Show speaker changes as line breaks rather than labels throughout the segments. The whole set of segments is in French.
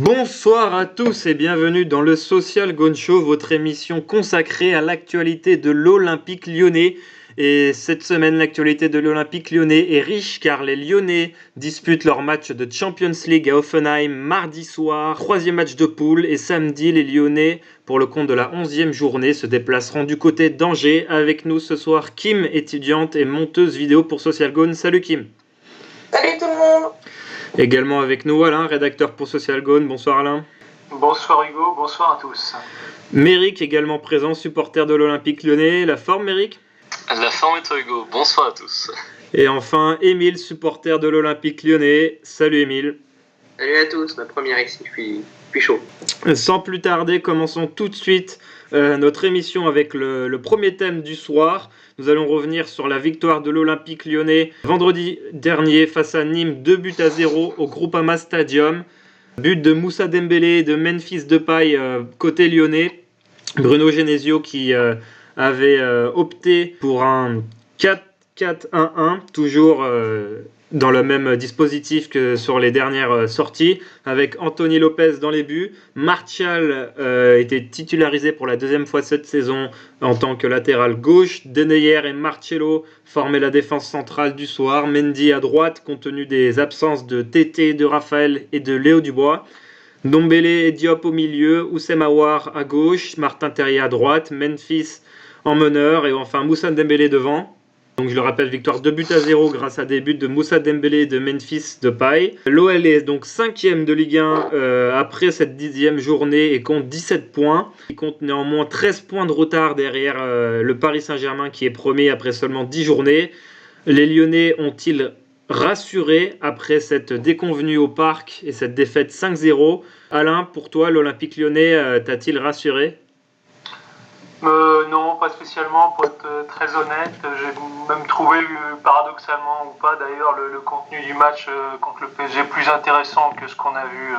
Bonsoir à tous et bienvenue dans le Social Gone Show, votre émission consacrée à l'actualité de l'Olympique Lyonnais. Et cette semaine, l'actualité de l'Olympique Lyonnais est riche car les Lyonnais disputent leur match de Champions League à Hoffenheim mardi soir, troisième match de poule, et samedi, les Lyonnais, pour le compte de la 11e journée, se déplaceront du côté d'Angers. Avec nous ce soir, Kim, étudiante et monteuse vidéo pour Social Gone. Salut Kim.
Salut tout le monde.
Également avec nous Alain, rédacteur pour Social Gone. Bonsoir Alain.
Bonsoir Hugo, bonsoir à tous.
Méric également présent, supporter de l'Olympique Lyonnais. La forme Méric ?
La forme est toi Hugo, bonsoir à tous.
Et enfin Émile, supporter de l'Olympique Lyonnais. Salut Émile.
Salut à tous, ma première ici, je suis chaud.
Sans plus tarder, commençons tout de suite notre émission avec le premier thème du soir. Nous allons revenir sur la victoire de l'Olympique Lyonnais vendredi dernier face à Nîmes, 2-0 au Groupama Stadium. But de Moussa Dembélé et de Memphis Depay côté lyonnais. Bruno Genesio qui avait opté pour un 4-4-1-1, toujours dans le même dispositif que sur les dernières sorties, avec Anthony Lopez dans les buts. Martial était titularisé pour la deuxième fois cette saison en tant que latéral gauche. Deneyer et Marcelo formaient la défense centrale du soir. Mendy à droite, compte tenu des absences de Tété, de Raphaël et de Léo Dubois. Ndombele et Diop au milieu, Oussem Aouar à gauche, Martin Terrier à droite, Memphis en meneur et enfin Moussa Dembélé devant. Donc je le rappelle, victoire 2-0 grâce à des buts de Moussa Dembélé et de Memphis Depay. L'OL est donc 5e de Ligue 1 après cette 10e journée et compte 17 points. Il compte néanmoins 13 points de retard derrière le Paris Saint-Germain qui est premier après seulement 10 journées. Les Lyonnais ont-ils rassuré après cette déconvenue au Parc et cette défaite 5-0 ? Alain, pour toi, l'Olympique Lyonnais t'a-t-il rassuré ?
Non, pas spécialement, pour être très honnête. J'ai même trouvé, paradoxalement ou pas d'ailleurs, le contenu du match contre le PSG plus intéressant que ce qu'on a vu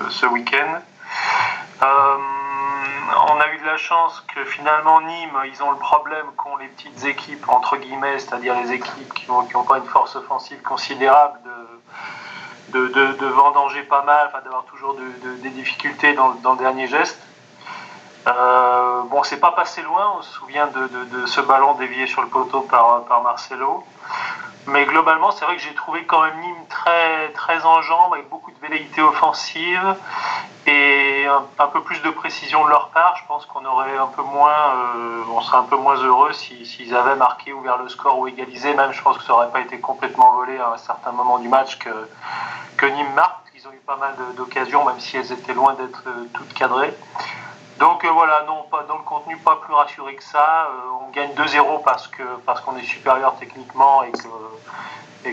ce week-end. On a eu de la chance que finalement Nîmes, ils ont le problème qu'ont les petites équipes, entre guillemets, c'est-à-dire les équipes qui n'ont pas une force offensive considérable, de vendanger pas mal, enfin, d'avoir toujours des difficultés dans le dernier geste. Bon, c'est pas passé loin, on se souvient de ce ballon dévié sur le poteau par Marcelo. Mais globalement, c'est vrai que j'ai trouvé quand même Nîmes très, très en jambes, avec beaucoup de velléité offensive et un peu plus de précision de leur part. Je pense qu'on aurait on serait un peu moins heureux s'ils avaient marqué, ouvert le score ou égalisé. Même, je pense que ça n'aurait pas été complètement volé à un certain moment du match que Nîmes marque. Ils ont eu pas mal d'occasions, même si elles étaient loin d'être toutes cadrées. Donc voilà, non, pas dans le contenu, pas plus rassuré que ça. On gagne 2-0 parce qu'on est supérieur techniquement et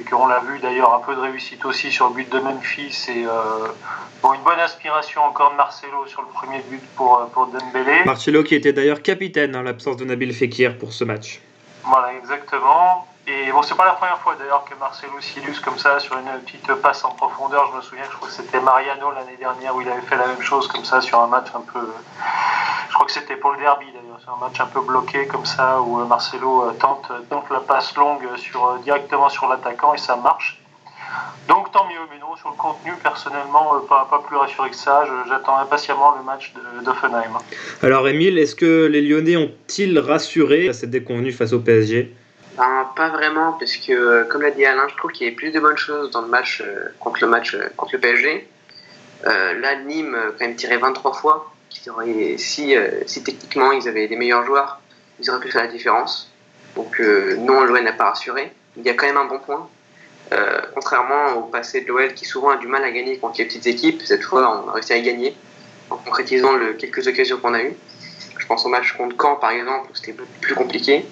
qu'on l'a vu d'ailleurs, un peu de réussite aussi sur le but de Memphis et une bonne inspiration encore de Marcelo sur le premier but pour Dembélé.
Marcelo qui était d'ailleurs capitaine en l'absence de Nabil Fekir pour ce match.
Voilà, exactement. Et bon, c'est pas la première fois d'ailleurs que Marcelo s'illustre comme ça sur une petite passe en profondeur. Je me souviens, je crois que c'était Mariano l'année dernière où il avait fait la même chose comme ça sur un match un peu. Je crois que c'était pour le derby d'ailleurs, c'est un match un peu bloqué comme ça où Marcelo tente la passe longue directement sur l'attaquant et ça marche. Donc tant mieux, mais non, sur le contenu, personnellement, pas plus rassuré que ça. J'attends impatiemment le match d'Offenheim.
Alors Émile, est-ce que les Lyonnais ont-ils rassuré à cette déconvenue face au PSG ?
Pas vraiment, parce que comme l'a dit Alain, je trouve qu'il y avait plus de bonnes choses dans le match contre le PSG. Là, Nîmes quand même tiré 23 fois. Si techniquement ils avaient les meilleurs joueurs, ils auraient pu faire la différence. Donc non, l'OL n'a pas rassuré. Il y a quand même un bon point. Contrairement au passé de l'OL qui souvent a du mal à gagner contre les petites équipes, cette fois on a réussi à gagner en concrétisant quelques occasions qu'on a eues. Je pense au match contre Caen par exemple où c'était plus compliqué.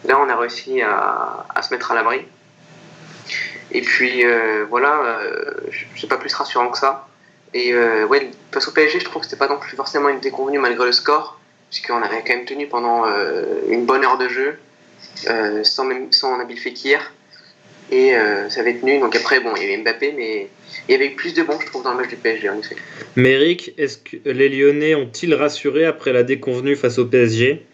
Là on a réussi à se mettre à l'abri. Et puis voilà, c'est pas plus rassurant que ça. Et face au PSG, je trouve que c'était pas non plus forcément une déconvenue malgré le score, puisqu'on avait quand même tenu pendant une bonne heure de jeu, sans Nabil Fekir. Et ça avait tenu, donc après il y avait Mbappé, mais il y avait eu plus de bons je trouve dans le match du PSG en effet.
Méric, est-ce que les Lyonnais ont-ils rassuré après la déconvenue face au PSG ?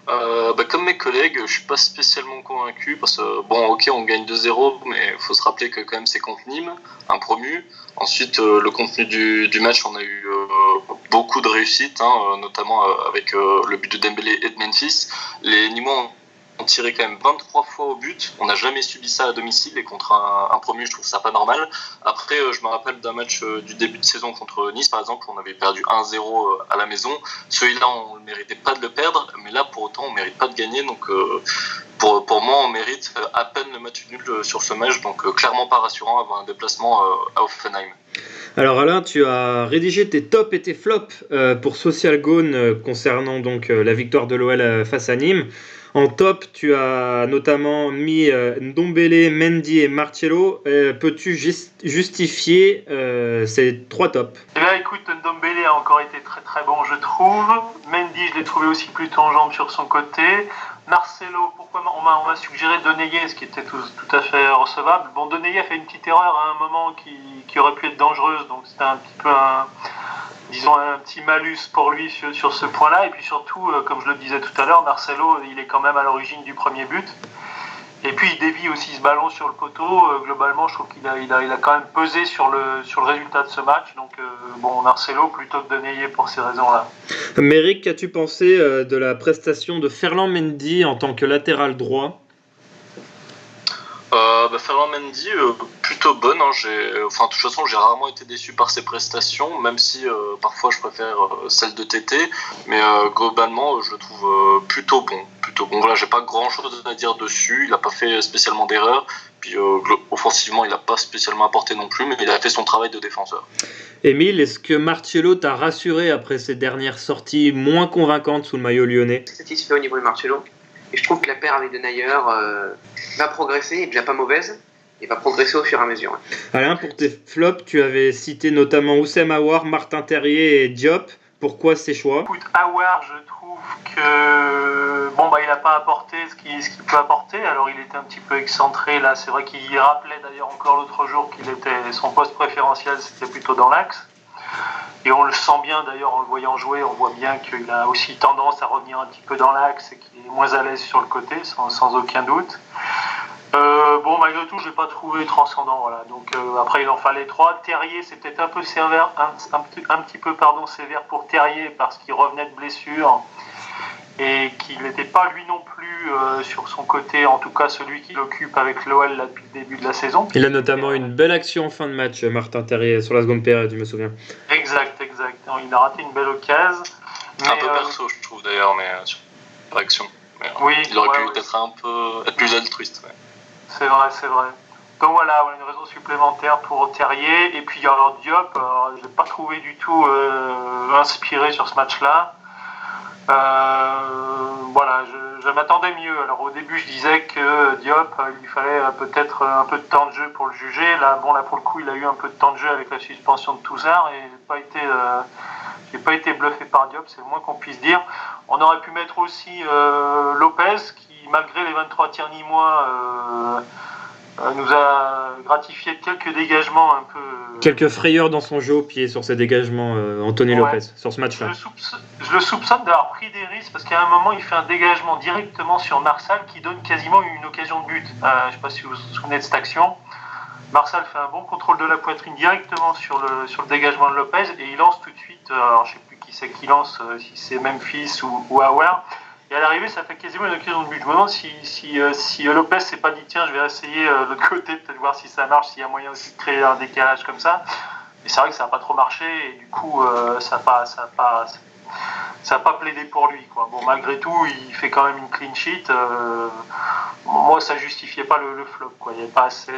Comme mes collègues, je suis pas spécialement convaincu parce que ok, on gagne 2-0, mais il faut se rappeler que quand même c'est contre Nîmes, un promu. Ensuite, le contenu du match, on a eu beaucoup de réussite, notamment avec le but de Dembélé et de Memphis. Les Nîmois ont tiré quand même 23 fois au but. On n'a jamais subi ça à domicile et contre un promu, je trouve ça pas normal. Après, je me rappelle d'un match du début de saison contre Nice, par exemple, où on avait perdu 1-0 à la maison. Celui-là, on ne méritait pas de le perdre, mais là, pour autant, on ne mérite pas de gagner. Donc, pour moi, on mérite à peine le match nul sur ce match. Donc, clairement pas rassurant avant un déplacement à Hoffenheim.
Alors Alain, tu as rédigé tes tops et tes flops pour Social Gone concernant donc la victoire de l'OL face à Nîmes. En top, tu as notamment mis Ndombele, Mendy et Marcelo. Peux-tu justifier ces 3 tops?
Eh bien, écoute, Ndombele a encore été très très bon, je trouve. Mendy, je l'ai trouvé aussi plutôt en jambes sur son côté. Marcelo, pourquoi on m'a suggéré Denayer, ce qui était tout à fait recevable. Bon, Denayer a fait une petite erreur à un moment qui aurait pu être dangereuse, donc c'était un petit peu un petit malus pour lui sur ce point-là. Et puis surtout, comme je le disais tout à l'heure, Marcelo, il est quand même à l'origine du premier but. Et puis il dévie aussi ce ballon sur le poteau. Globalement, je trouve qu'il a quand même pesé sur le résultat de ce match. Donc Marcelo plutôt que Denayer pour ces raisons-là.
Méric, qu'as-tu pensé de la prestation de Ferland Mendy en tant que latéral droit?
Ferland Mendy, plutôt bonne. De toute façon, j'ai rarement été déçu par ses prestations, même si parfois je préfère celle de Tété. Mais globalement, je le trouve plutôt bon. Voilà, j'ai pas grand-chose à dire dessus. Il n'a pas fait spécialement d'erreur. Puis offensivement, il n'a pas spécialement apporté non plus, mais il a fait son travail de défenseur.
Émile, est-ce que Marcelo t'a rassuré après ses dernières sorties moins convaincantes sous le maillot lyonnais?
Satisfait au niveau de Marcelo. Et je trouve que la paire avec Denayer va progresser, et déjà pas mauvaise, et va progresser au fur et à mesure.
Alain, pour tes flops, tu avais cité notamment Oussem Aouar, Martin Terrier et Diop. Pourquoi ces choix?
Écoute, Aouar, je trouve que il n'a pas apporté ce qu'il peut apporter. Alors il était un petit peu excentré là. C'est vrai qu'il rappelait d'ailleurs encore l'autre jour qu'il était son poste préférentiel, c'était plutôt dans l'axe. Et on le sent bien d'ailleurs en le voyant jouer, on voit bien qu'il a aussi tendance à revenir un petit peu dans l'axe et qu'il est moins à l'aise sur le côté, sans aucun doute. Malgré tout, je ne l'ai pas trouvé transcendant. Voilà. Donc après, il en fallait 3. Terrier, c'est peut-être un peu sévère, un petit peu sévère pour Terrier parce qu'il revenait de blessure et qu'il n'était pas lui non plus sur son côté, en tout cas celui qui l'occupe avec l'OL là, depuis le début de la saison.
Il a notamment une belle action en fin de match, Martin Terrier, sur la seconde période, je me souviens.
Exact. Non, il a raté une belle occasion.
Un peu perso, je trouve d'ailleurs, mais sur l'action.
Oui,
il aurait pu être plus altruiste. Ouais.
C'est vrai. Donc voilà, une raison supplémentaire pour Terrier. Et puis alors Diop, je ne l'ai pas trouvé du tout inspiré sur ce match-là. Je m'attendais mieux. Alors au début, je disais que Diop, il lui fallait peut-être un peu de temps de jeu pour le juger. Là, pour le coup, il a eu un peu de temps de jeu avec la suspension de Touzard et j'ai pas été bluffé par Diop, c'est le moins qu'on puisse dire. On aurait pu mettre aussi Lopez, qui malgré les 23 tirs nîmois nous a gratifié de quelques dégagements un peu...
Quelques frayeurs dans son jeu au pied sur ses dégagements, Anthony Lopez, sur ce match-là.
Je le soupçonne d'avoir pris des risques parce qu'à un moment, il fait un dégagement directement sur Marsal qui donne quasiment une occasion de but. Je ne sais pas si vous vous souvenez de cette action. Marsal fait un bon contrôle de la poitrine directement sur le dégagement de Lopez et il lance tout de suite, alors je ne sais plus qui c'est qui lance, si c'est Memphis ou Aouar. Et à l'arrivée, ça fait quasiment une occasion de but. Je me demande si Lopez s'est pas dit tiens, je vais essayer de l'autre côté, peut-être voir si ça marche, s'il y a moyen aussi de créer un décalage comme ça. Et c'est vrai que ça n'a pas trop marché et du coup, ça n'a pas plaidé pour lui, quoi. Bon, malgré tout, il fait quand même une clean sheet. Moi, ça justifiait pas le flop, quoi. Il y a pas assez,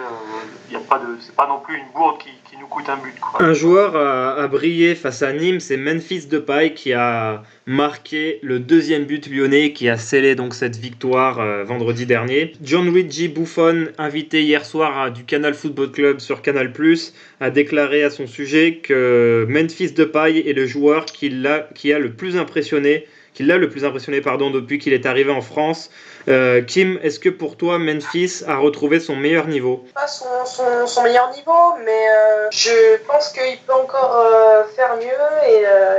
c'est pas non plus une bourde qui nous coûte un but, quoi.
Un joueur a brillé face à Nîmes, c'est Memphis Depay qui a marqué le deuxième but lyonnais qui a scellé donc cette victoire vendredi dernier. Gianluigi Buffon, invité hier soir du Canal Football Club sur Canal+, a déclaré à son sujet que Memphis Depay est le joueur qui a le plus impressionné impressionné, qui l'a le plus impressionné depuis qu'il est arrivé en France. Kim, est-ce que pour toi, Memphis a retrouvé son meilleur niveau?
Pas son meilleur niveau, mais je pense qu'il peut encore faire mieux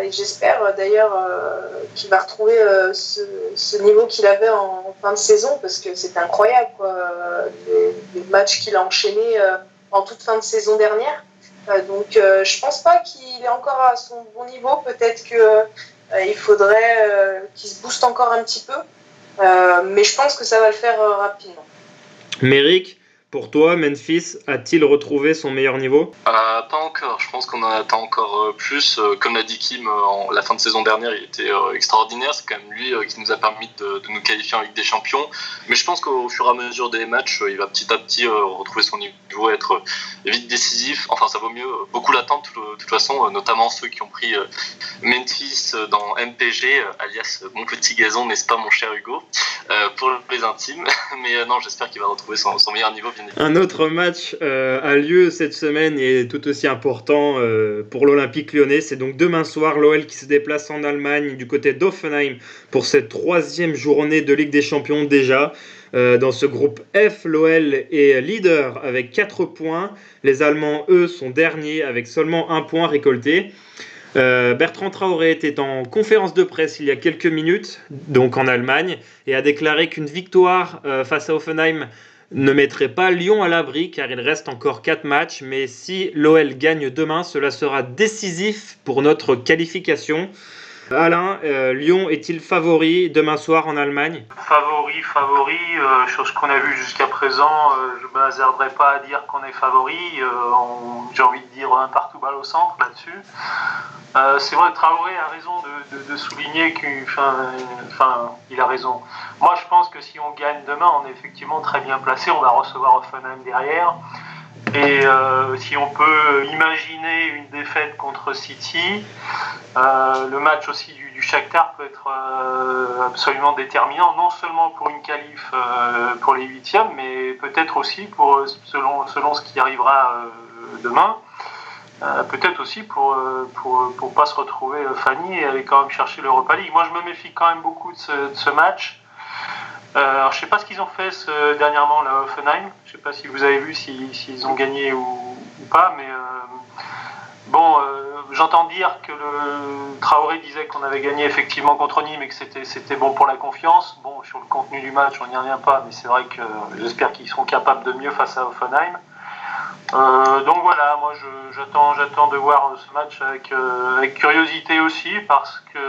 et j'espère d'ailleurs qu'il va retrouver ce niveau qu'il avait en fin de saison parce que c'était incroyable, quoi. Les matchs qu'il a enchaînés en toute fin de saison dernière. Donc je pense pas qu'il est encore à son bon niveau. Peut-être qu'il faudrait qu'il se booste encore un petit peu. Mais je pense que ça va le faire rapidement.
Méric, pour toi, Memphis a-t-il retrouvé son meilleur niveau?
Pas encore, je pense qu'on en attend encore plus. Comme l'a dit Kim, la fin de saison dernière, il était extraordinaire. C'est quand même lui qui nous a permis de nous qualifier en Ligue des Champions. Mais je pense qu'au fur et à mesure des matchs, il va petit à petit retrouver son niveau, être vite décisif. Enfin, ça vaut mieux beaucoup l'attendre de toute façon, notamment ceux qui ont pris Memphis dans MPG, alias mon petit gazon, n'est-ce pas mon cher Hugo, pour les intimes. Mais non, j'espère qu'il va retrouver son meilleur niveau.
Un autre match a lieu cette semaine et est tout aussi important pour l'Olympique lyonnais. C'est donc demain soir l'OL qui se déplace en Allemagne du côté d'Hoffenheim pour cette 3e journée de Ligue des Champions déjà. Dans ce groupe F, l'OL est leader avec 4 points. Les Allemands, eux, sont derniers avec seulement 1 point récolté. Bertrand Traoré était en conférence de presse il y a quelques minutes, donc en Allemagne, et a déclaré qu'une victoire face à Hoffenheim ne mettrait pas Lyon à l'abri car il reste encore 4 matchs, mais si l'OL gagne demain, cela sera décisif pour notre qualification. Alain, Lyon est-il favori demain soir en Allemagne?
Favori, sur ce qu'on a vu jusqu'à présent, je ne me hasarderai pas à dire qu'on est favori. J'ai envie de dire un partout balle au centre là-dessus. C'est vrai, Traoré a raison de souligner qu'il a raison. Moi, je pense que si on gagne demain, on est effectivement très bien placé. On va recevoir Hoffenheim derrière. Et si on peut imaginer une défaite contre City, le match aussi du Shakhtar peut être absolument déterminant, non seulement pour une qualif pour les 8e, mais peut-être aussi selon ce qui arrivera demain. Peut-être aussi pour pas se retrouver Fanny et aller quand même chercher l'Europa League. Moi, je me méfie quand même beaucoup de ce match. Alors, je sais pas ce qu'ils ont fait dernièrement là, Hoffenheim. Je sais pas si vous avez vu s'ils ont gagné ou pas, mais j'entends dire que le Traoré disait qu'on avait gagné effectivement contre Nîmes et que c'était bon pour la confiance. Bon, sur le contenu du match, on n'y revient pas, mais c'est vrai que j'espère qu'ils seront capables de mieux face à Hoffenheim. Donc voilà, moi j'attends de voir ce match avec curiosité aussi parce que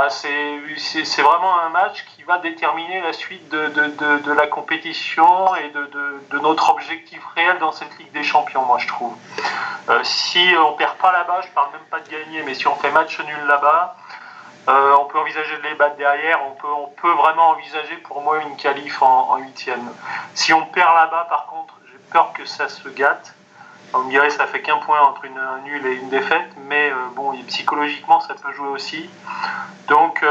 c'est vraiment un match qui va déterminer la suite de la compétition et de notre objectif réel dans cette Ligue des Champions, moi je trouve. Si on perd pas là-bas, je parle même pas de gagner, mais si on fait match nul là-bas, on peut envisager de les battre derrière, on peut vraiment envisager pour moi une qualif en 8e. Si on perd là-bas, par contre, j'ai peur que ça se gâte. On me dirait que ça fait qu'un point entre un nul et une défaite, mais psychologiquement ça peut jouer aussi. Donc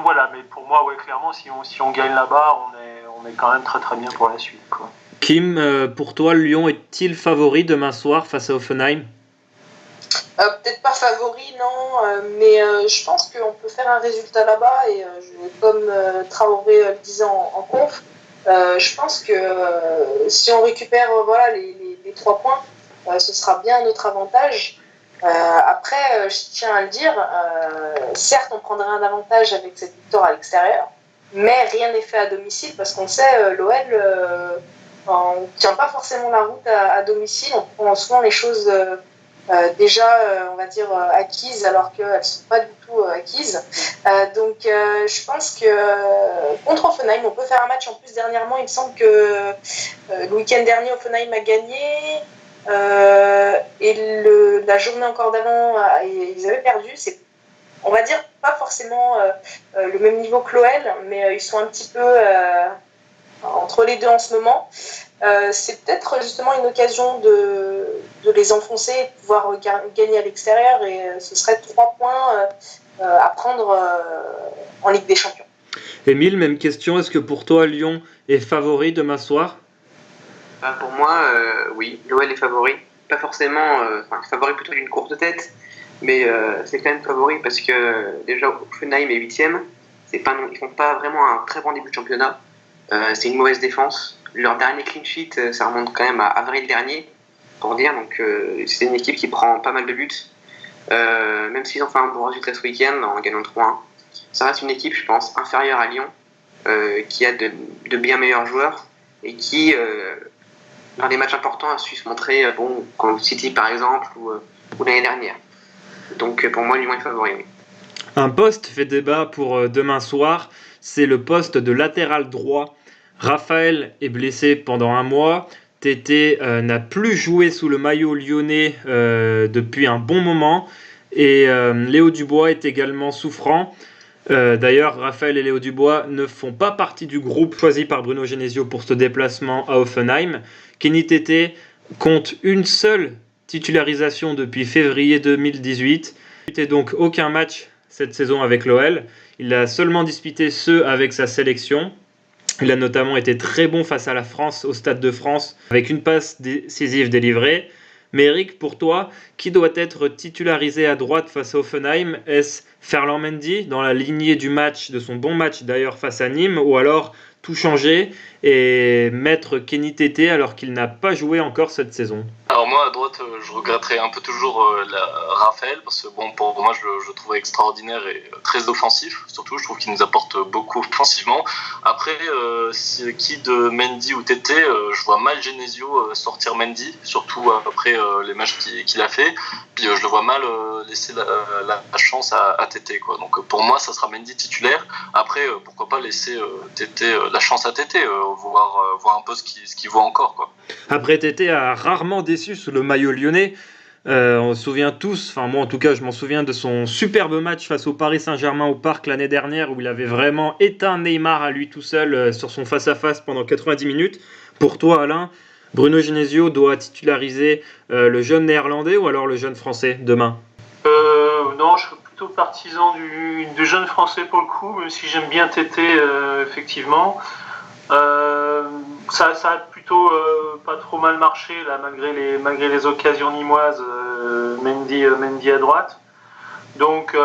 voilà, mais pour moi, clairement, si on gagne là-bas, on est quand même très très bien pour la suite, quoi.
Kim, pour toi, Lyon est-il favori demain soir face à Hoffenheim?
Peut-être pas favori, non, mais je pense qu'on peut faire un résultat là-bas et comme Traoré le disait en conf, je pense que si on récupère les 3 points, ce sera bien notre avantage. Après, je tiens à le dire, certes, on prendrait un avantage avec cette victoire à l'extérieur, mais rien n'est fait à domicile parce qu'on sait, l'OL ne tient pas forcément la route à domicile. On prend souvent les choses déjà, on va dire, acquises alors qu'elles ne sont pas du tout acquises. Donc, je pense que contre Hoffenheim, on peut faire un match. En plus, dernièrement, il me semble que le week-end dernier, Hoffenheim a gagné. Et la journée encore d'avant, ils avaient perdu. C'est, on va dire, pas forcément le même niveau que l'OL, mais ils sont un petit peu entre les deux en ce moment. C'est peut-être justement une occasion de les enfoncer et de pouvoir gagner à l'extérieur, et ce serait 3 points à prendre en Ligue des Champions.
Émile, même question, est-ce que pour toi Lyon est favori demain soir?
Pour moi, oui, l'OL est favori. Pas forcément, favori plutôt d'une courte tête, mais c'est quand même favori parce que déjà Offenheim est 8e. Ils font pas vraiment un très bon début de championnat. C'est une mauvaise défense. Leur dernier clean sheet, ça remonte quand même à avril dernier, pour dire. Donc c'est une équipe qui prend pas mal de buts. Même s'ils ont fait un bon résultat ce week-end en gagnant 3-1. Ça reste une équipe, je pense, inférieure à Lyon, qui a de bien meilleurs joueurs et qui, dans des matchs importants, a su se montrer, comme City par exemple, ou l'année dernière. Donc pour moi, Lyon est favori. Oui.
Un poste fait débat pour demain soir, c'est le poste de latéral droit. Raphaël est blessé pendant un mois. Tété n'a plus joué sous le maillot lyonnais depuis un bon moment. Et Léo Dubois est également souffrant. D'ailleurs, Raphaël et Léo Dubois ne font pas partie du groupe choisi par Bruno Genesio pour ce déplacement à Offenheim. Kenny Tété compte une seule titularisation depuis février 2018. Il n'a donc aucun match cette saison avec l'OL. Il a seulement disputé ceux avec sa sélection. Il a notamment été très bon face à la France au Stade de France avec une passe décisive délivrée. Mais Eric, pour toi, qui doit être titularisé à droite face à Offenheim? Est-ce Ferland Mendy dans la lignée du match, de son bon match d'ailleurs face à Nîmes, ou alors tout changer et mettre Kenny Tété alors qu'il n'a pas joué encore cette saison?
Alors moi à droite je regretterais un peu toujours Raphaël parce que pour moi je le trouve extraordinaire et très offensif, surtout je trouve qu'il nous apporte beaucoup offensivement. Après qui de Mendy ou Tété, je vois mal Genesio sortir Mendy, surtout après les matchs qu'il a fait, puis je le vois mal laisser la chance à Tété quoi. Donc pour moi ça sera Mendy titulaire. Après pourquoi pas laisser Tété la chance à Tété, voir un peu ce qu'il vaut encore quoi.
Après, Tété a rarement déçu sous le maillot lyonnais. On se souvient tous, enfin moi en tout cas je m'en souviens de son superbe match face au Paris Saint-Germain au Parc l'année dernière où il avait vraiment éteint Neymar à lui tout seul sur son face-à-face pendant 90 minutes. Pour toi Alain, Bruno Genesio doit titulariser le jeune néerlandais ou alors le jeune français demain?
Non, je suis plutôt partisan du jeune français pour le coup, même si j'aime bien Tété effectivement. Ça a plutôt pas trop mal marché là, malgré les occasions nîmoises. Mendy à droite. Donc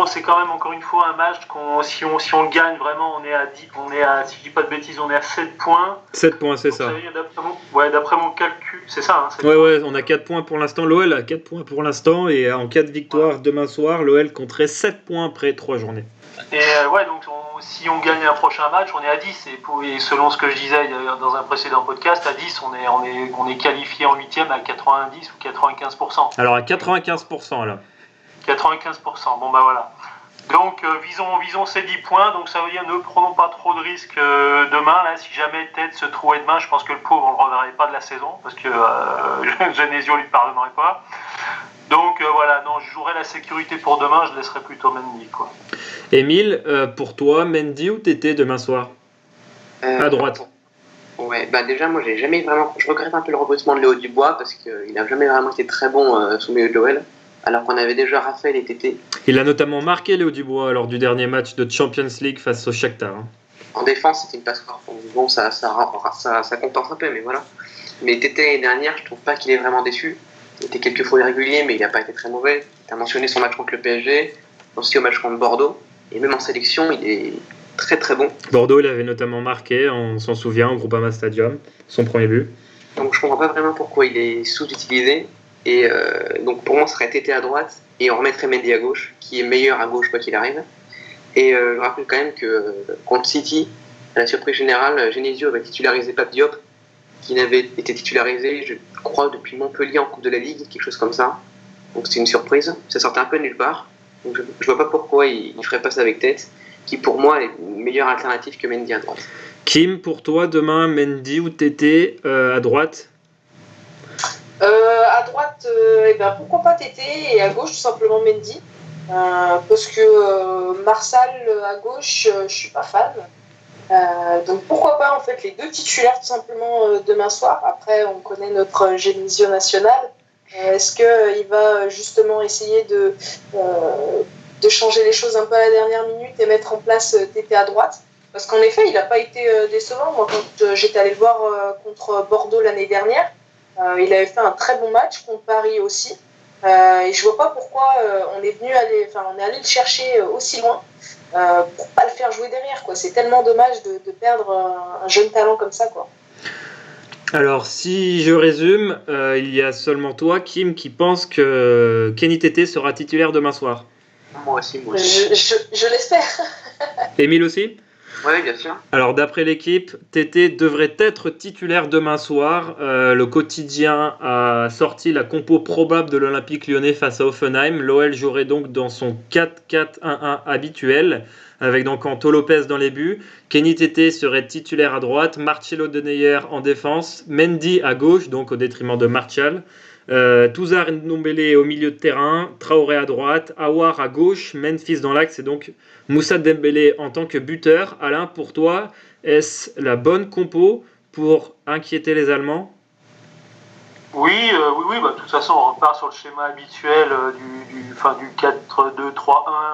c'est quand même encore une fois un match si on le gagne vraiment, si je dis pas de bêtises, on est à 7 points.
7 points, c'est donc, ça.
D'après mon calcul, c'est ça. Hein,
ouais, on a 4 points pour l'instant. L'OL a 4 points pour l'instant et en cas de victoire demain soir, l'OL compterait 7 points après 3 journées.
Et donc si on gagne un prochain match, on est à 10. Et selon ce que je disais dans un précédent podcast, à 10, on est qualifié en 8e à 90 ou 95%.
Alors à 95% là.
95%, bon bah voilà. Donc visons ces 10 points, donc ça veut dire ne prenons pas trop de risques demain. Là, si jamais Tête se trouvait demain, je pense que le pauvre on le reverrait pas de la saison, parce que Genesio lui pardonnerait pas. Donc voilà, non, je jouerai la sécurité pour demain, je laisserai plutôt Mendy quoi.
Émile, pour toi, Mendy ou Tété demain soir à droite?
Ouais, déjà moi je regrette un peu le recrutement de Léo Dubois parce qu'il n'a jamais vraiment été très bon sous le milieu de l'OL. Alors qu'on avait déjà Raphaël et Tété.
Il a notamment marqué Léo Dubois lors du dernier match de Champions League face au Shakhtar.
En défense, c'était une passoire. Bon, ça compense un peu, mais voilà. Mais Tété l'année dernière, je trouve pas qu'il est vraiment déçu. Il était quelques fois irrégulier, mais il n'a pas été très mauvais. Tu as mentionné son match contre le PSG, aussi au match contre Bordeaux. Et même en sélection, il est très très bon.
Bordeaux, il avait notamment marqué, on s'en souvient, au Groupama Stadium, son premier but.
Donc je comprends pas vraiment pourquoi il est sous-utilisé. Et donc pour moi, ce serait Tété à droite et on remettrait Mendy à gauche, qui est meilleur à gauche quoi qu'il arrive. Et je rappelle quand même que contre City, à la surprise générale, Genesio avait titularisé Pape Diop, qui n'avait été titularisé, je crois, depuis Montpellier en Coupe de la Ligue, quelque chose comme ça. Donc c'était une surprise. Ça sortait un peu de nulle part. Donc je vois pas pourquoi il ferait pas ça avec Tête, qui pour moi est une meilleure alternative que Mendy à droite.
Kim, pour toi, demain, Mendy ou Tété à droite?
À droite, pourquoi pas Tété, et à gauche tout simplement Mendy, parce que Marsal à gauche, je suis pas fan. Donc pourquoi pas en fait les deux titulaires tout simplement demain soir. Après on connaît notre Genesio national. Est-ce qu'il va justement essayer de changer les choses un peu à la dernière minute et mettre en place Tété à droite? Parce qu'en effet il n'a pas été décevant. Moi quand j'étais allé le voir contre Bordeaux l'année dernière, il avait fait un très bon match contre Paris aussi. Et je vois pas pourquoi on est allé le chercher aussi loin pour pas le faire jouer derrière, quoi. C'est tellement dommage de perdre un jeune talent comme ça, quoi.
Alors, si je résume, il y a seulement toi, Kim, qui pense que Kenny Tété sera titulaire demain soir.
Moi aussi.
Je l'espère.
Émile aussi ?
Oui, bien sûr.
Alors, d'après l'équipe, Tété devrait être titulaire demain soir. Le quotidien a sorti la compo probable de l'Olympique Lyonnais face à Hoffenheim. L'OL jouerait donc dans son 4-4-1-1 habituel, avec donc Anto Lopez dans les buts. Kenny Tété serait titulaire à droite, Marcelo Denayer en défense, Mendy à gauche, donc au détriment de Martial. Touzard Ndombele au milieu de terrain, Traoré à droite, Aouar à gauche, Memphis dans l'axe et donc Moussa Dembélé en tant que buteur. Alain, pour toi, est-ce la bonne compo pour inquiéter les Allemands ?
Oui, bah, de toute façon, on repart sur le schéma habituel du 4-2-3-1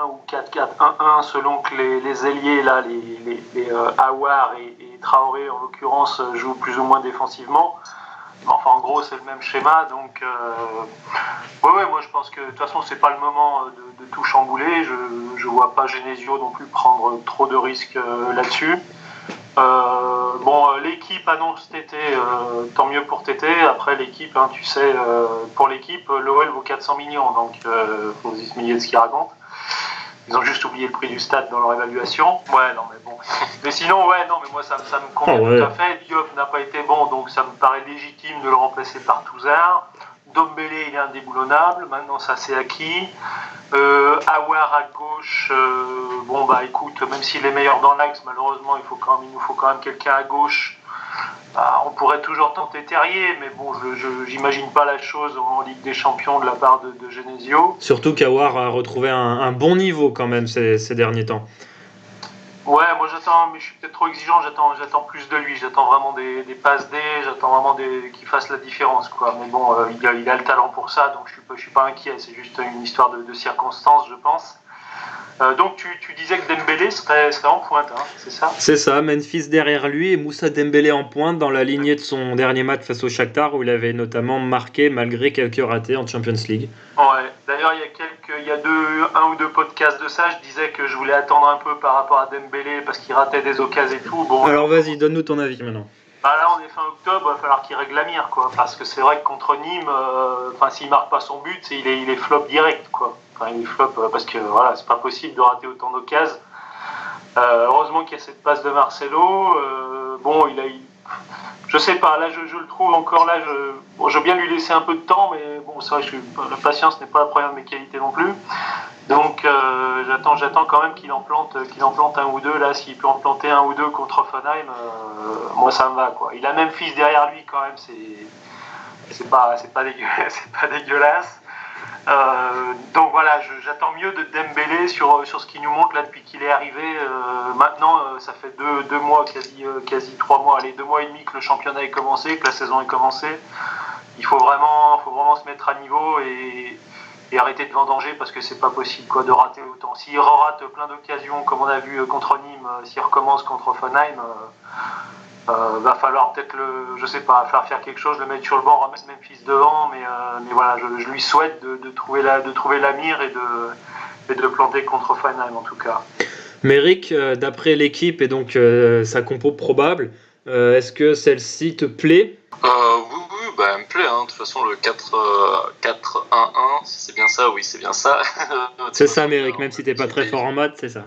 ou 4-4-1-1 selon que les ailiers, là, les Aouar et Traoré, en l'occurrence, jouent plus ou moins défensivement. Enfin, en gros, c'est le même schéma. Donc, moi, je pense que de toute façon, c'est pas le moment de tout chambouler. Je vois pas Genesio non plus prendre trop de risques là-dessus. L'équipe annonce Tété, tant mieux pour Tété. Après, l'équipe, hein, tu sais, pour l'équipe, l'OL vaut 400 millions, donc faut se milliers de ce qu'ils racontent. Ils ont juste oublié le prix du stade dans leur évaluation. Ouais, non, mais bon. Mais sinon, moi, ça me convient tout à fait. Diop n'a pas été bon, donc ça me paraît légitime de le remplacer par Touzard. Dombélé, il est indéboulonnable. Maintenant, ça, c'est acquis. Aouar à gauche, écoute, même s'il est meilleur dans l'axe, malheureusement, il nous faut quand même quelqu'un à gauche. On pourrait toujours tenter Terrier, mais bon, j'imagine pas la chose en Ligue des Champions de la part de Genesio.
Surtout qu'Aouar a retrouvé un bon niveau quand même ces derniers temps. Ouais,
moi j'attends, mais je suis peut-être trop exigeant, j'attends plus de lui, j'attends vraiment des passes D, j'attends vraiment qu'il fasse la différence, quoi. Mais bon, il a le talent pour ça, donc je suis pas inquiet, c'est juste une histoire de circonstances, je pense. Donc tu disais que Dembélé serait en pointe, hein, c'est ça ?
C'est ça, Memphis derrière lui et Moussa Dembélé en pointe dans la lignée de son dernier match face au Shakhtar où il avait notamment marqué malgré quelques ratés en Champions League.
Ouais, d'ailleurs il y a un ou deux podcasts de ça, je disais que je voulais attendre un peu par rapport à Dembélé parce qu'il ratait des occasions et tout. Bon,
alors vas-y, donne-nous ton avis maintenant.
Là on est fin octobre, il va falloir qu'il règle la mire, quoi, parce que c'est vrai que contre Nîmes, s'il marque pas son but, il est flop direct, quoi. Il est flop parce que voilà, c'est pas possible de rater autant d'occasions. Heureusement qu'il y a cette passe de Marcelo. Je sais pas, là je le trouve encore là. Je veux bien lui laisser un peu de temps, mais bon, c'est vrai que la patience n'est pas la première de mes qualités non plus. Donc j'attends quand même qu'il en plante un ou deux. Là, s'il peut en planter un ou deux contre Hoffenheim, moi ça me va, quoi. Il a Memphis derrière lui quand même, c'est pas dégueulasse. Donc voilà, j'attends mieux de Dembélé sur ce qu'il nous montre là depuis qu'il est arrivé. Maintenant, ça fait deux mois, quasi 3 mois, 2 mois et demi que le championnat est commencé, que la saison est commencée. Il faut vraiment se mettre à niveau et arrêter de vendanger parce que c'est pas possible, quoi, de rater autant. S'il rate plein d'occasions comme on a vu contre Nîmes, s'il recommence contre Hoffenheim, va falloir peut-être falloir faire quelque chose, le mettre sur le banc, remettre Memphis devant, mais voilà, je lui souhaite de trouver la mire et de planter contre Hoffenheim en tout cas.
Méric, d'après l'équipe et donc sa compo probable, est-ce que celle-ci te plaît ?
Oui, elle me plaît, hein. De toute façon le 4-1-1, c'est bien ça, oui c'est bien ça.
C'est ça Méric, même si t'es pas très fort en maths, c'est ça.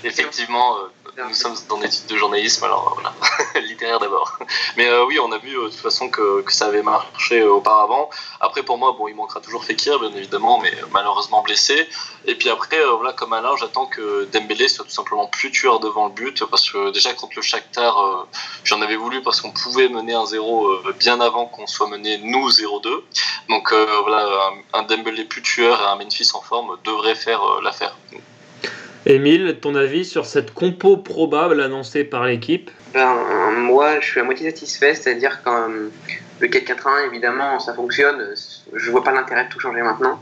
Effectivement, nous sommes dans des études de journalisme, alors voilà, littéraire d'abord. Mais oui, on a vu de toute façon que ça avait marché auparavant. Après, pour moi, il manquera toujours Fekir, bien évidemment, mais malheureusement blessé. Et puis après, comme Alain, j'attends que Dembélé soit tout simplement plus tueur devant le but, parce que déjà contre le Shakhtar, j'en avais voulu parce qu'on pouvait mener 1-0 bien avant qu'on soit mené nous 0-2. Donc un Dembélé plus tueur et un Memphis en forme devrait faire l'affaire.
Émile, ton avis sur cette compo probable annoncée par l'équipe ?
Moi, je suis à moitié satisfait, c'est-à-dire que le 4-4-1, évidemment, ça fonctionne. Je vois pas l'intérêt de tout changer maintenant.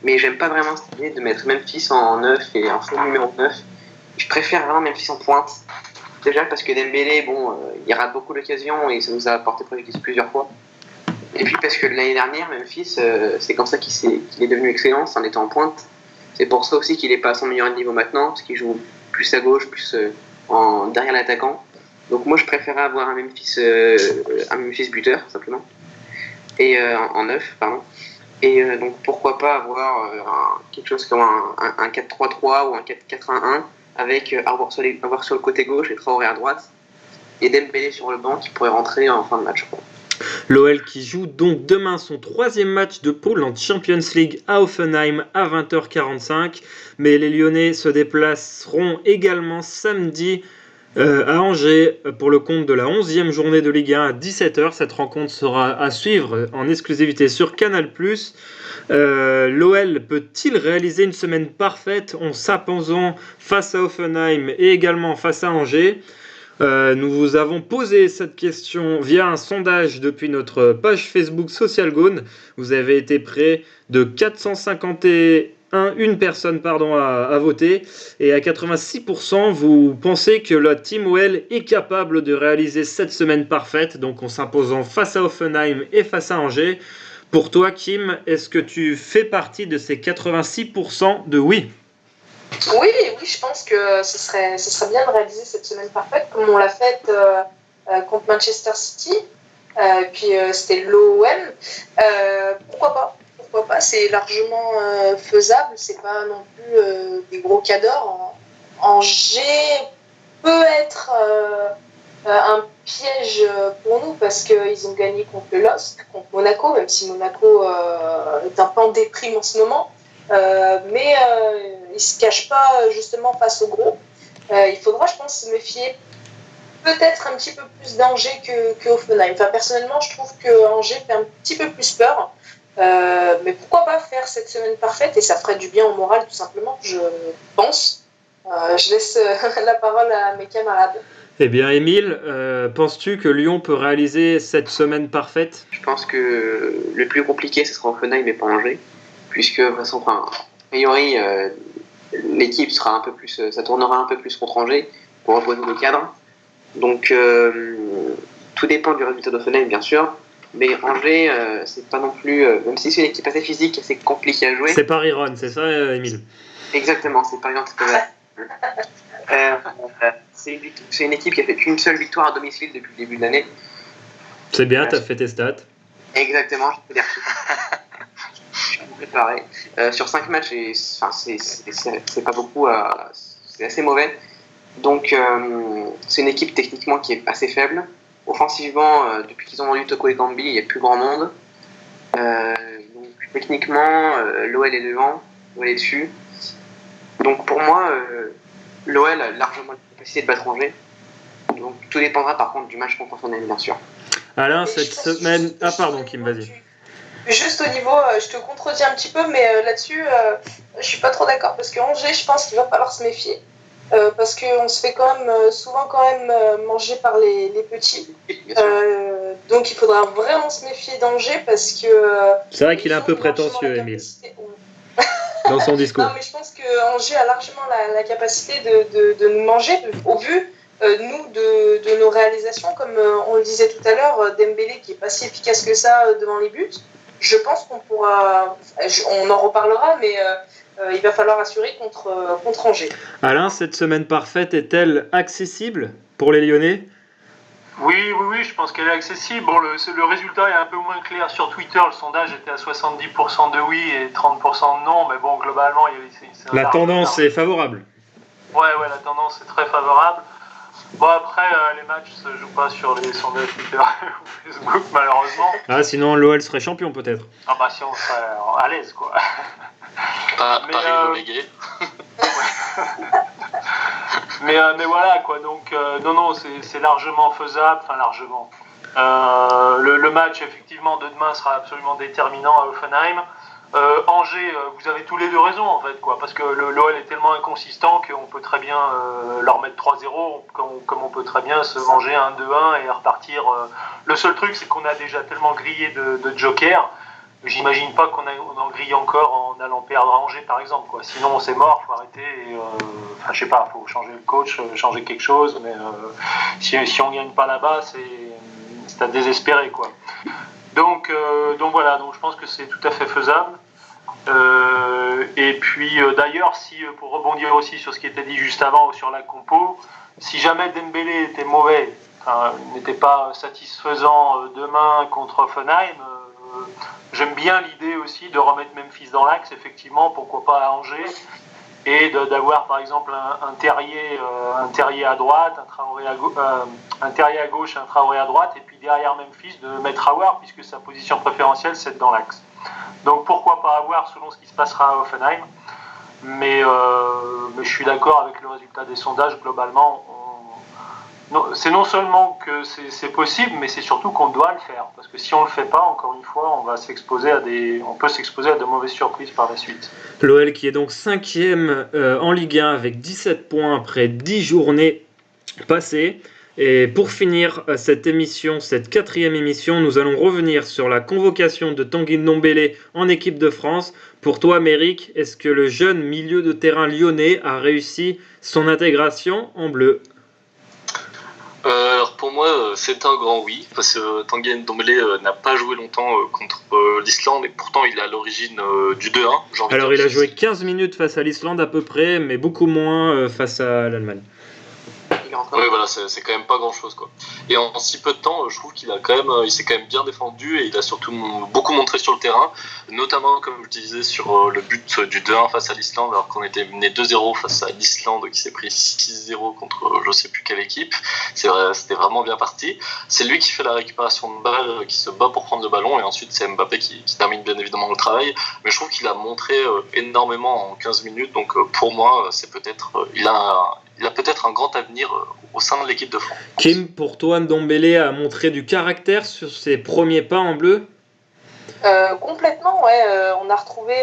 Mais j'aime pas vraiment cette idée de mettre Memphis en 9 et en faux numéro 9. Je préfère vraiment Memphis en pointe. Déjà parce que Dembélé, il rate beaucoup d'occasions et ça nous a apporté préjudice plusieurs fois. Et puis parce que l'année dernière, Memphis, c'est comme ça qu'il est devenu excellent, en étant en pointe. C'est pour ça aussi qu'il n'est pas à son meilleur niveau maintenant, parce qu'il joue plus à gauche, plus derrière l'attaquant. Donc moi, je préférais avoir un Memphis buteur, simplement. Et en neuf, pardon. Et donc pourquoi pas avoir quelque chose comme un 4-3-3 ou un 4-4-1-1 avec avoir sur le côté gauche et Traoré à droite et Dembélé sur le banc qui pourrait rentrer en fin de match.
L'OL qui joue donc demain son 3e match de poule en Champions League à Hoffenheim à 20h45, mais les Lyonnais se déplaceront également samedi à Angers pour le compte de la 11e journée de Ligue 1 à 17h. Cette rencontre sera à suivre en exclusivité sur Canal+. L'OL peut-il réaliser une semaine parfaite en s'imposant face à Hoffenheim et également face à Angers ? Nous vous avons posé cette question via un sondage depuis notre page Facebook SocialGone. Vous avez été près de 451 personnes à voter et à 86% vous pensez que la Team OL est capable de réaliser cette semaine parfaite, donc en s'imposant face à Hoffenheim et face à Angers. Pour toi, Kim, est-ce que tu fais partie de ces 86% de oui ?
Oui, je pense que ce serait bien de réaliser cette semaine parfaite comme on l'a faite contre Manchester City, puis c'était l'OM. Pourquoi pas, c'est largement faisable, c'est pas non plus des gros cadors. Angers peut être un piège pour nous parce qu'ils ont gagné contre le LOSC, contre Monaco, même si Monaco est un peu en déprime en ce moment. Mais il ne se cache pas justement face au gros. Il faudra, je pense, se méfier peut-être un petit peu plus d'Angers que Hoffenheim. Enfin, personnellement, je trouve que Angers fait un petit peu plus peur. Mais pourquoi pas faire cette semaine parfaite, et ça ferait du bien au moral tout simplement, je pense. Je laisse la parole à mes camarades.
Eh bien, Émile, penses-tu que Lyon peut réaliser cette semaine parfaite ?
Je pense que le plus compliqué, ce sera Hoffenheim et pas Angers. Puisque, a priori, l'équipe sera un peu plus, ça tournera un peu plus contre Angers pour reposer le cadre. Donc, tout dépend du résultat d'Hoffenheim, bien sûr. Mais Angers, c'est pas non plus, même si c'est une équipe assez physique, assez compliquée à jouer.
C'est Paris-Rhône, c'est ça, Émile ?
Exactement, c'est Paris-Rhône. C'est une équipe qui a fait qu'une seule victoire à domicile depuis le début de l'année.
C'est bien, t'as fait tes stats.
Exactement, je peux dire préparé. Sur 5 matchs, c'est pas beaucoup, c'est assez mauvais. Donc, c'est une équipe techniquement qui est assez faible. Offensivement, depuis qu'ils ont vendu Toko et Gambi, il n'y a plus grand monde. Donc, techniquement, l'OL est devant, l'OL est dessus. Donc, pour moi, l'OL a largement la capacité de battre Angers. Donc, tout dépendra par contre du match contre Hoffenheim, bien sûr.
Alain, cette semaine. Ah, pardon, Kim, vas-y.
Juste au niveau, je te contredis un petit peu, mais là-dessus, je suis pas trop d'accord parce que Angers, je pense qu'il va falloir se méfier parce qu'on se fait souvent manger par les petits. Donc il faudra vraiment se méfier d'Angers parce que.
C'est vrai qu'il est un peu prétentieux, Émile, dans son discours.
Non, mais je pense que Angers a largement la capacité de nous manger au vu. Nous, de nos réalisations, comme on le disait tout à l'heure, Dembélé qui est pas si efficace que ça devant les buts. Je pense qu'on pourra, on en reparlera, mais il va falloir assurer contre Angers.
Alain, cette semaine parfaite est-elle accessible pour les Lyonnais ?
Oui, je pense qu'elle est accessible. Bon, le résultat est un peu moins clair sur Twitter. Le sondage était à 70% de oui et 30% de non, mais bon, globalement,
la tendance est favorable.
Ouais, la tendance est très favorable. Bon, après, les matchs ne se jouent pas sur les sondages Twitter ou Facebook, malheureusement.
Ah, sinon l'OL serait champion, peut-être.
Ah bah si on serait à l'aise, quoi.
Paris relégué.
mais voilà, quoi. Donc, non, c'est largement faisable. Enfin, largement. Le match, effectivement, de demain sera absolument déterminant à Hoffenheim. Angers, vous avez tous les deux raison en fait, quoi, parce que l'OL est tellement inconsistant qu'on peut très bien leur mettre 3-0 comme on peut très bien se manger un 2-1 et repartir. Le seul truc, c'est qu'on a déjà tellement grillé de jokers. J'imagine pas qu'on en grille encore en allant perdre à Angers par exemple, quoi. Sinon c'est mort, faut arrêter. Enfin, je sais pas, faut changer le coach, changer quelque chose, mais si on gagne pas là-bas, c'est à désespérer, quoi. Donc voilà, donc je pense que c'est tout à fait faisable. Et puis d'ailleurs, si pour rebondir aussi sur ce qui était dit juste avant sur la compo, si jamais Dembélé était mauvais, n'était pas satisfaisant demain contre Offenheim, j'aime bien l'idée aussi de remettre Memphis dans l'axe, effectivement, pourquoi pas à Angers, et d'avoir par exemple un Terrier à droite, un Terrier à gauche, un Traoré à droite, et puis derrière Memphis de mettre Aouar, puisque sa position préférentielle c'est dans l'axe. Donc pourquoi pas Aouar selon ce qui se passera à Offenheim, mais je suis d'accord avec le résultat des sondages, globalement. C'est non seulement que c'est possible, mais c'est surtout qu'on doit le faire. Parce que si on ne le fait pas, encore une fois, on peut s'exposer à de mauvaises surprises par la suite.
L'OL qui est donc 5e en Ligue 1 avec 17 points après 10 journées passées. Et pour finir cette émission, cette 4e émission, nous allons revenir sur la convocation de Tanguy Ndombélé en équipe de France. Pour toi, Méric, est-ce que le jeune milieu de terrain lyonnais a réussi son intégration en bleu ?
Alors pour moi, c'est un grand oui, parce que Tanguy Ndombélé n'a pas joué longtemps contre l'Islande, et pourtant il est à l'origine du 2-1.
Alors il a joué 15 minutes face à l'Islande à peu près, mais beaucoup moins face à l'Allemagne.
Oui, voilà, c'est quand même pas grand chose, quoi. Et en si peu de temps, je trouve qu'il s'est quand même bien défendu, et il a surtout beaucoup montré sur le terrain, notamment comme je disais sur le but du 2-1 face à l'Islande, alors qu'on était mené 2-0 face à l'Islande qui s'est pris 6-0 contre je sais plus quelle équipe. C'était vraiment bien parti. C'est lui qui fait la récupération de balle, qui se bat pour prendre le ballon, et ensuite c'est Mbappé qui termine bien évidemment le travail. Mais je trouve qu'il a montré énormément en 15 minutes, donc pour moi, c'est peut-être il a peut-être un grand avenir au sein de l'équipe de France.
Kim, pour toi, Ndombélé a montré du caractère sur ses premiers pas en bleu ?
Complètement, ouais. On a retrouvé,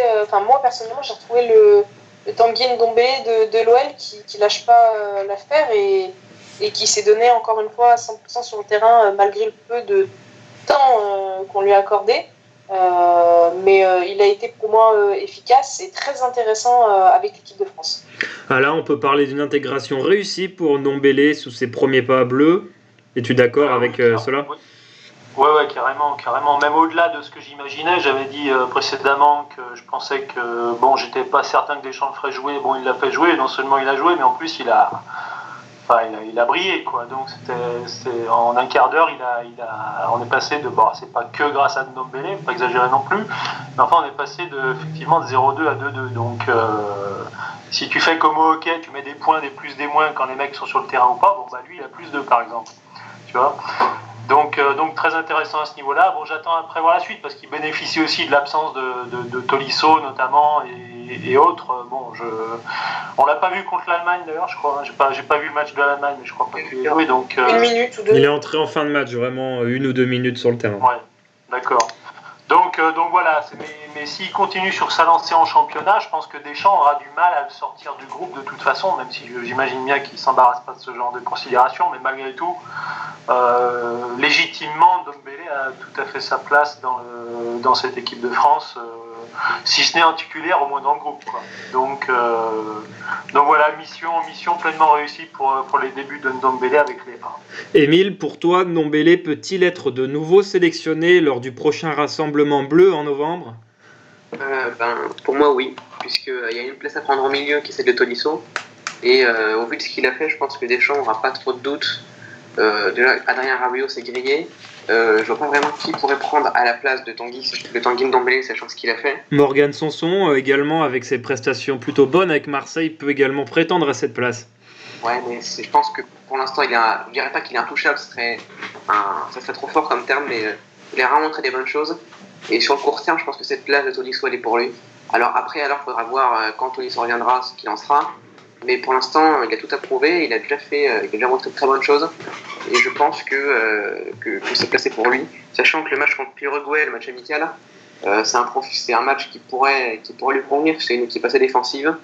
moi personnellement, j'ai retrouvé le Tanguy Ndombélé de l'OL qui lâche pas l'affaire et qui s'est donné encore une fois à 100% sur le terrain malgré le peu de temps qu'on lui a accordé. Mais il a été pour moi efficace et très intéressant avec l'équipe de France.
Ah là, on peut parler d'une intégration réussie pour Ndombélé sous ses premiers pas bleus. Es-tu d'accord avec cela ?
Ouais, carrément. Même au-delà de ce que j'imaginais, j'avais dit précédemment que je pensais que j'étais pas certain que Deschamps le ferait jouer. Bon, il l'a fait jouer. Non seulement il a joué, mais en plus il a brillé, quoi. Donc c'était en un quart d'heure, on est passé de c'est pas que grâce à Ndombélé, pas exagérer non plus, mais enfin on est passé effectivement de 0-2 à 2-2. Donc si tu fais comme au hockey, tu mets des points, des plus, des moins quand les mecs sont sur le terrain ou pas, lui il a plus 2 par exemple. Tu vois. Donc très intéressant à ce niveau-là. Bon, j'attends après voir la suite parce qu'il bénéficie aussi de l'absence de Tolisso notamment et autres. On l'a pas vu contre l'Allemagne d'ailleurs, je crois. J'ai pas vu le match de l'Allemagne, mais je crois pas qu'il ait joué. Donc
une minute ou deux.
Il est entré en fin de match, vraiment 1 ou 2 minutes sur le terrain.
Ouais, d'accord. Donc voilà, mais s'il continue sur sa lancée en championnat, je pense que Deschamps aura du mal à le sortir du groupe de toute façon, même si j'imagine bien qu'il ne s'embarrasse pas de ce genre de considération, mais malgré tout, légitimement, Ndombélé a tout à fait sa place dans cette équipe de France, si ce n'est en titulaire, au moins dans le groupe, quoi. Donc voilà, mission pleinement réussie pour les débuts de Ndombélé avec les 1.
Émile, pour toi, Ndombélé peut-il être de nouveau sélectionné lors du prochain rassemblement bleu en novembre ?
Pour moi, oui, puisqu'il y a une place à prendre au milieu qui est celle de Tolisso. Et au vu de ce qu'il a fait, je pense que Deschamps n'aura pas trop de doutes. Déjà, Adrien Rabiot s'est grillé. Je vois pas vraiment qui pourrait prendre à la place de Tanguy Ndombélé, sachant ce qu'il a fait.
Morgan Sanson, également, avec ses prestations plutôt bonnes avec Marseille, peut également prétendre à cette place.
Ouais, mais je pense que pour l'instant, je dirais pas qu'il est intouchable, ça serait trop fort comme terme, mais il a vraiment montré des bonnes choses. Et sur le court terme, je pense que cette place de Tolisso, elle est pour lui. Alors il faudra voir quand Tolisso reviendra, ce qu'il en sera. Mais pour l'instant, il a tout approuvé, il a déjà montré de très bonnes choses. Et je pense que c'est placé pour lui. Sachant que le match contre l'Uruguay, le match amical, c'est un match qui pourrait lui convenir. C'est une équipe assez défensive.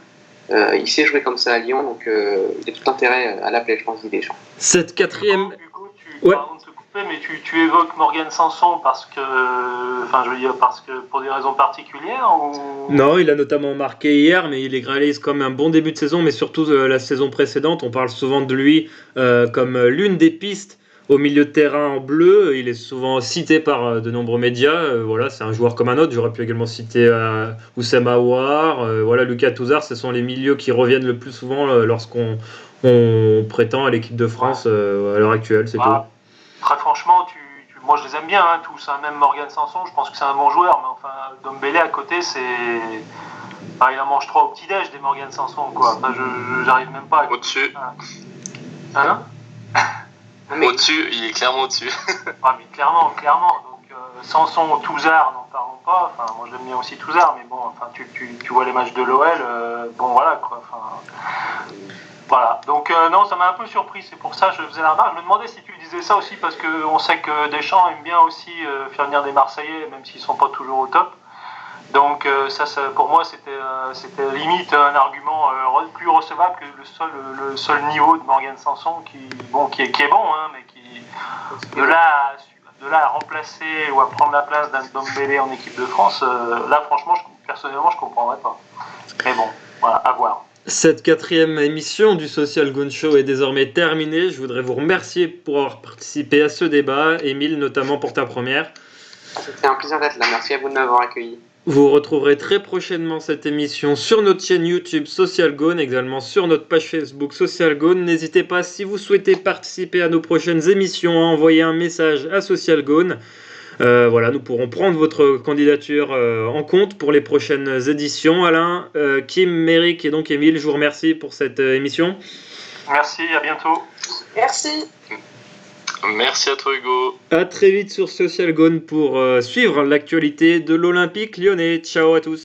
Il sait jouer comme ça à Lyon, donc il a tout intérêt à l'appeler, je pense, Didier Deschamps.
Cette 4e...
Ouais. Pardon de te couper, mais tu évoques Morgan Sanson parce que pour des raisons particulières ou...
Non, il a notamment marqué hier, mais il réalise comme un bon début de saison, mais surtout la saison précédente. On parle souvent de lui comme l'une des pistes Au milieu de terrain en bleu, il est souvent cité par de nombreux médias. Voilà, c'est un joueur comme un autre. J'aurais pu également citer Oussem Aouar, voilà, Lucas Touzard. Ce sont les milieux qui reviennent le plus souvent lorsqu'on prétend à l'équipe de France à l'heure actuelle. C'est tout.
Très franchement, moi je les aime bien tous. Même Morgan Sanson, je pense que c'est un bon joueur. Mais enfin, Dombele à côté, c'est... il en mange 3 au petit-déj des Morgan Sanson, quoi. Enfin, j'arrive même pas à...
Au-dessus. Au-dessus, il est clairement au-dessus.
Mais clairement. Donc, Sanson, Touzard, n'en parlons pas. Enfin, moi, j'aime bien aussi Touzard, mais bon, enfin, tu vois les matchs de l'OL, bon, voilà, quoi. Enfin, voilà. Donc, non, ça m'a un peu surpris. C'est pour ça que je faisais la remarque. Je me demandais si tu disais ça aussi, parce qu'on sait que Deschamps aime bien aussi faire venir des Marseillais, même s'ils ne sont pas toujours au top. Donc ça pour moi c'était limite un argument plus recevable que le seul niveau de Morgan Sanson qui est bon, mais qui de là à remplacer ou à prendre la place d'un Dombele en équipe de France, là franchement personnellement je comprendrais pas. Mais bon, voilà, à voir.
Cette 4e émission du Social Goon Show est désormais terminée. Je voudrais vous remercier pour avoir participé à ce débat, Émile notamment pour ta première.
C'était un plaisir d'être là, merci à vous de m'avoir accueilli.
Vous retrouverez très prochainement cette émission sur notre chaîne YouTube Social Gone, également sur notre page Facebook Social Gone. N'hésitez pas, si vous souhaitez participer à nos prochaines émissions, à envoyer un message à Social Gone. Voilà, nous pourrons prendre votre candidature en compte pour les prochaines éditions. Alain, Kim, Méric et donc Émile, je vous remercie pour cette émission.
Merci, à bientôt.
Merci.
Merci à toi Hugo.
À très vite sur Social Gone pour suivre l'actualité de l'Olympique lyonnais. Ciao à tous.